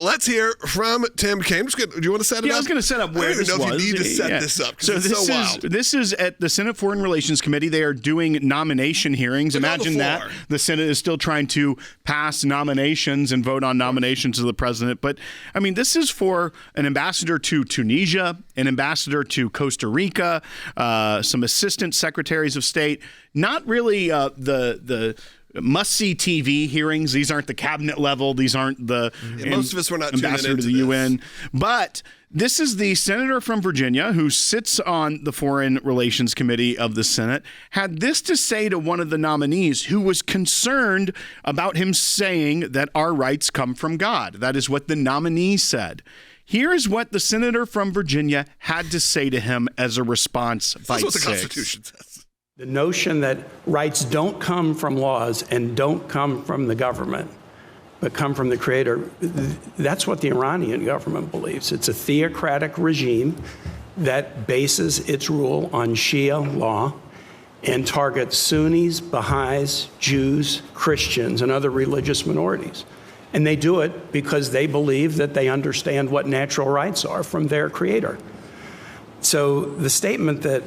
Let's hear from Tim Kaine. Do you want to set it up? Yeah, I was going to set up where this was. I don't know if you need to set this up because it's so wild. This is at the Senate Foreign Relations Committee. They are doing nomination hearings. Imagine that. The Senate is still trying to pass nominations and vote on nominations of the president. But, I mean, this is for an ambassador to Tunisia, an ambassador to Costa Rica, some assistant secretaries of state. Not really the must-see TV hearings. These aren't the cabinet level. These aren't the most of us were not ambassador to the UN. But this is the senator from Virginia who sits on the Foreign Relations Committee of the Senate, had this to say to one of the nominees who was concerned about him saying that our rights come from God. That is what the nominee said. Here is what the senator from Virginia had to say to him as a response. That's what the Constitution says. The notion that rights don't come from laws and don't come from the government, but come from the creator, that's what the Iranian government believes. It's a theocratic regime that bases its rule on Sharia law and targets Sunnis, Baha'is, Jews, Christians, and other religious minorities. And they do it because they believe that they understand what natural rights are from their creator. So the statement that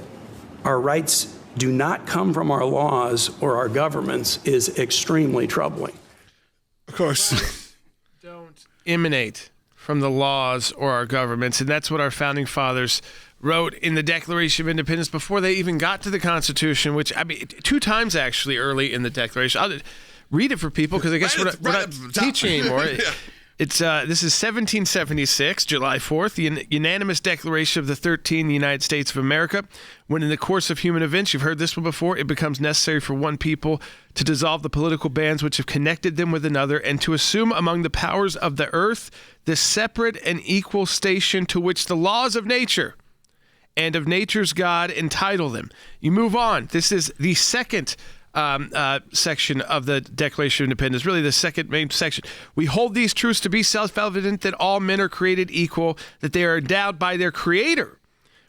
our rights do not come from our laws or our governments is extremely troubling. Of course. Don't emanate from the laws or our governments. And that's what our founding fathers wrote in the Declaration of Independence before they even got to the Constitution, which, I mean, 2 times actually early in the Declaration. I'll read it for people because I guess we're not teaching anymore. Yeah. This is 1776, July 4th, the unanimous declaration of the 13 United States of America. When in the course of human events, you've heard this one before, it becomes necessary for one people to dissolve the political bands which have connected them with another and to assume among the powers of the earth the separate and equal station to which the laws of nature and of nature's God entitle them. You move on. This is the second section of the Declaration of Independence, really the second main section. We hold these truths to be self-evident that all men are created equal, that they are endowed by their Creator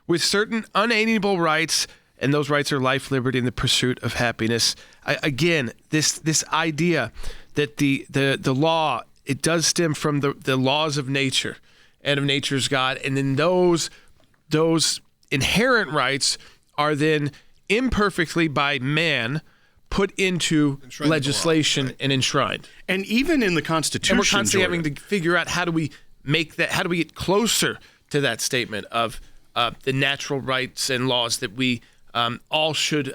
with certain unalienable rights, and those rights are life, liberty, and the pursuit of happiness. Again, this idea that the law, it does stem from the laws of nature and of nature's God, and then those inherent rights are then imperfectly by man put into legislation and enshrined. And even in the Constitution, and we're constantly having to figure out how do we make that, how do we get closer to that statement of the natural rights and laws that we all should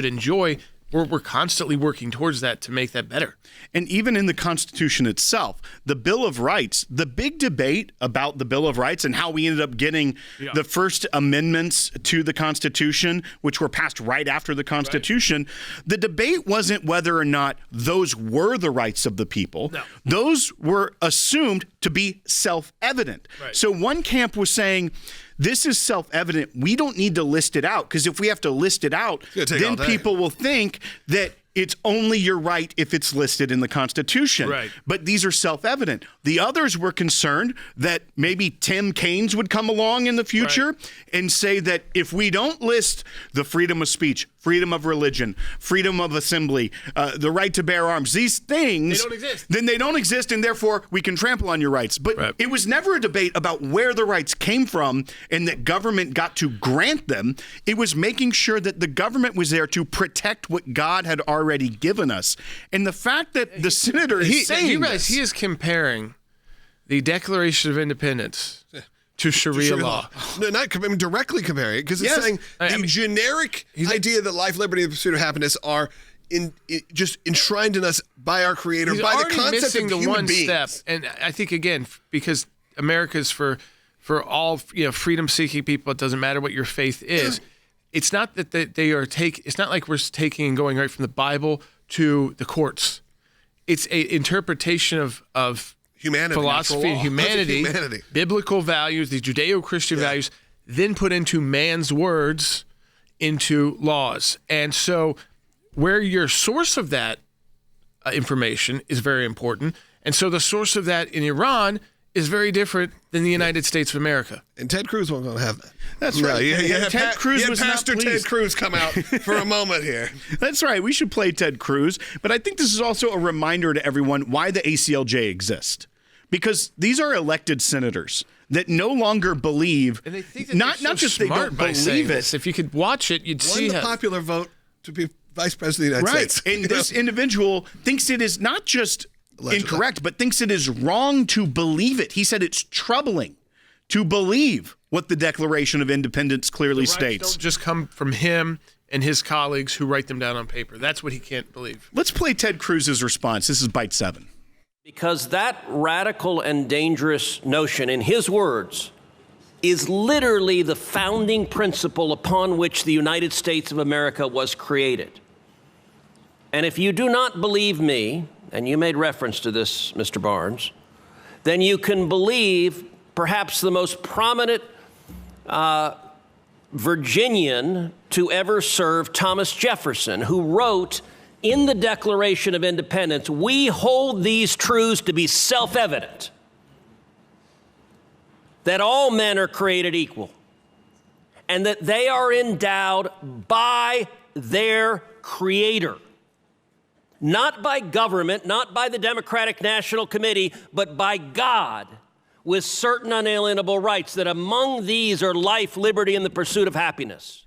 enjoy. We're constantly working towards that to make that better. And even in the Constitution itself, the Bill of Rights, the big debate about the Bill of Rights and how we ended up getting the first amendments to the Constitution, which were passed right after the Constitution, the debate wasn't whether or not those were the rights of the people. No. Those were assumed to be self-evident. Right. So one camp was saying, this is self-evident. We don't need to list it out, because if we have to list it out, then people will think that it's only your right if it's listed in the Constitution. Right. But these are self-evident. The others were concerned that maybe Tim Kaine would come along in the future and say that if we don't list the freedom of speech, freedom of religion, freedom of assembly, the right to bear arms, these things, then they don't exist, and therefore we can trample on your rights. But it was never a debate about where the rights came from and that government got to grant them. It was making sure that the government was there to protect what God had already given us. And the fact that the senator is saying you realize he is comparing the Declaration of Independence to Sharia law. No, not directly comparing it, because it's saying the generic idea that life, liberty, and the pursuit of happiness are just enshrined in us by our Creator, by the concept of human beings. Step, and I think, again, because America's for all freedom-seeking people, it doesn't matter what your faith is. It's not that they are it's not like we're taking and going right from the Bible to the courts. It's an interpretation of humanity, philosophy, and humanity, biblical values, the Judeo-Christian values, then put into man's words, into laws. And so where your source of that information is very important. And so the source of that in Iran is very different than the United States of America. And Ted Cruz wasn't going to have that. That's right. You had Pastor Ted Cruz come out for a moment here. That's right. We should play Ted Cruz. But I think this is also a reminder to everyone why the ACLJ exists. because these are elected senators that no longer believe, and they think that not so just they don't believe it. If you could watch it, you'd see the popular vote to be vice president of the United States. And this individual thinks it is not just incorrect, but thinks it is wrong to believe it. He said it's troubling to believe what the Declaration of Independence clearly states. Don't just come from him and his colleagues who write them down on paper. That's what he can't believe. Let's play Ted Cruz's response. This is bite 7. Because that radical and dangerous notion, in his words, is literally the founding principle upon which the United States of America was created. And if you do not believe me, and you made reference to this, Mr. Barnes, then you can believe perhaps the most prominent Virginian to ever serve, Thomas Jefferson, who wrote in the Declaration of Independence, "We hold these truths to be self-evident, that all men are created equal, and that they are endowed by their Creator, not by government, not by the Democratic National Committee, but by God, with certain unalienable rights, that among these are life, liberty, and the pursuit of happiness."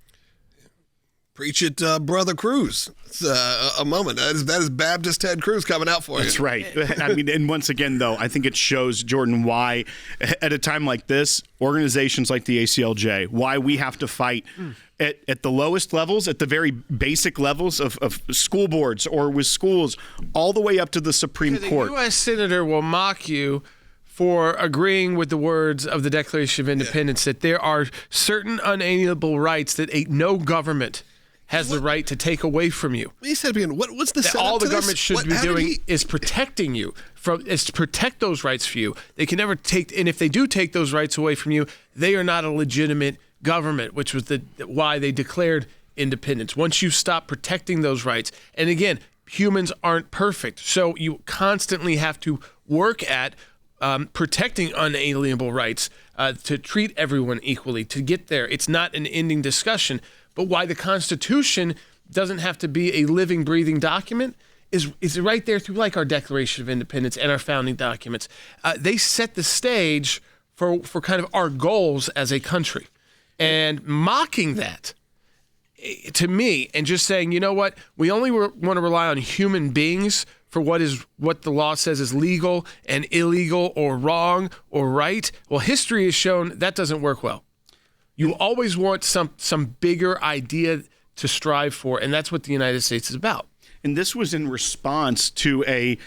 Preach it, Brother Cruz. It's a moment. That is Baptist Ted Cruz coming out for you. That's right. I mean, and once again, though, I think it shows, Jordan, why at a time like this, organizations like the ACLJ, why we have to fight at the lowest levels, at the very basic levels of school boards or with schools, all the way up to the Supreme Court. The U.S. Senator will mock you for agreeing with the words of the Declaration of Independence, that there are certain unalienable rights that no government has the right to take away from you. He said, what's the setup all the to government this? should be doing is protecting you is to protect those rights for you. They can never take, and if they do take those rights away from you, they are not a legitimate government, which was why they declared independence. Once you stop protecting those rights, and again, humans aren't perfect, so you constantly have to work at protecting unalienable rights, to treat everyone equally, to get there. It's not an ending discussion. But why the Constitution doesn't have to be a living, breathing document is right there through like our Declaration of Independence and our founding documents. They set the stage for kind of our goals as a country. And mocking that, to me, and just saying, you know what, we only want to rely on human beings for what the law says is legal and illegal or wrong or right. Well, history has shown that doesn't work well. You always want some bigger idea to strive for, and that's what the United States is about. And this was in response to a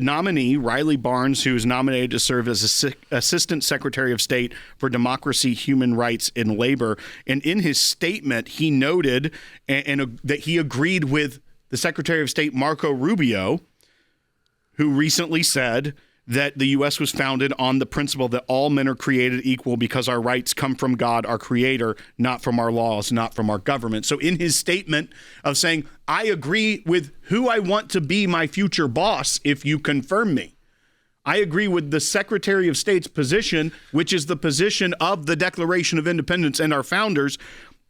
nominee, Riley Barnes, who was nominated to serve as Assistant Secretary of State for Democracy, Human Rights, and Labor. And in his statement, he noted that he agreed with the Secretary of State, Marco Rubio, who recently said that the U.S. was founded on the principle that all men are created equal because our rights come from God, our Creator, not from our laws, not from our government. So in his statement of saying, I agree with who I want to be my future boss if you confirm me, I agree with the Secretary of State's position, which is the position of the Declaration of Independence and our founders.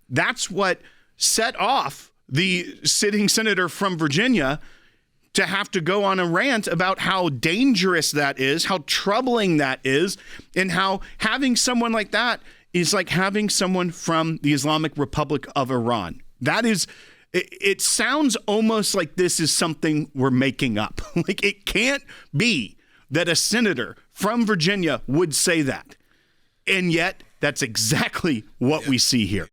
That's what set off the sitting senator from Virginia to have to go on a rant about how dangerous that is, how troubling that is, and how having someone like that is like having someone from the Islamic Republic of Iran. That is, it sounds almost like this is something we're making up. Like, it can't be that a senator from Virginia would say that. And yet, that's exactly what we see here.